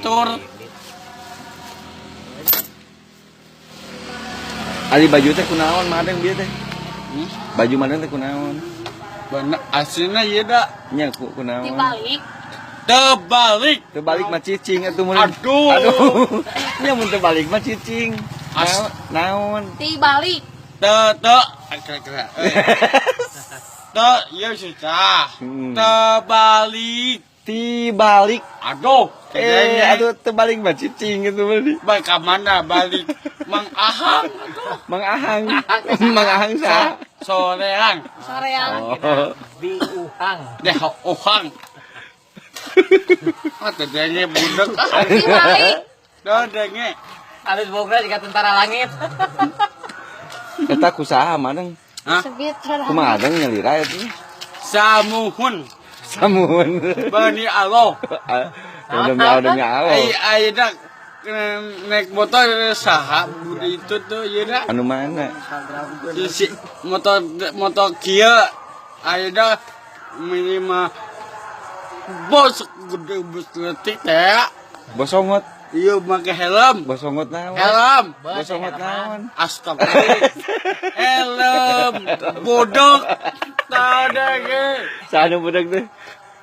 batur. Ali baju teh kunaon madeng bieu teh? Baju madeng teh kunaon? Bener aslinya ieu da. Nya kunaon? Dibalik. Terbalik. Terbalik mah cicing atuh mun. Aduh. Nya mun terbalik mah cicing. Naon? Dibalik. Te kira-kira. Te ieu susah. Terbalik. Tibalik. Aduh. Aduh terbalik mah cicing itu mah. Baik ka mana balik? Mang Ahang. Mang Ahang. Mang Ahang sa. Soreang. Soreang. Di Uhang. Deh Ohang. Ah tadanya budak. Dibalik. Dodenge. Alus boga jika tentara langit. Eta kusaha madeng? Hah? Sebit. Kumaha adeng nyalira eta? Samuhun. Samun. Bani Allah. Demi Allah. Ayeuna naik motor saha budi itu tuh ayeuna. Anu mana? Si motor kieu ayeuna minimal bos gede bus letik teh. Bosongot. Ieu make helm. Bosongot naon? Helm. Bosongot naon? Astagfirullah. Helm bodok. Tadege. Sanu budak teh?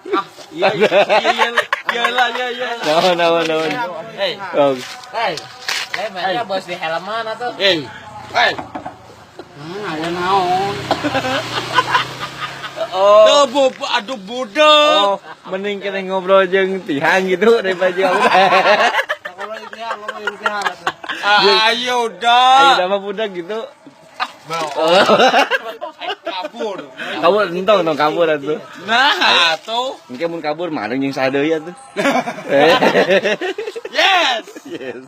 Ah, iya. Naon. Hei, Oh. hei. Mainnya bos di helman atau? Hey. Aya naon? Oh. Aduh bodok. Oh, mending kita ngobrol jeung Tihang gitu daripada jeung Ayo dah. Ayo nama budak gitu. Kabur. Kabur entong kabur atuh. Nah, tuh. Engke mun kabur mah jeung sadeui atuh. Yes. Yes.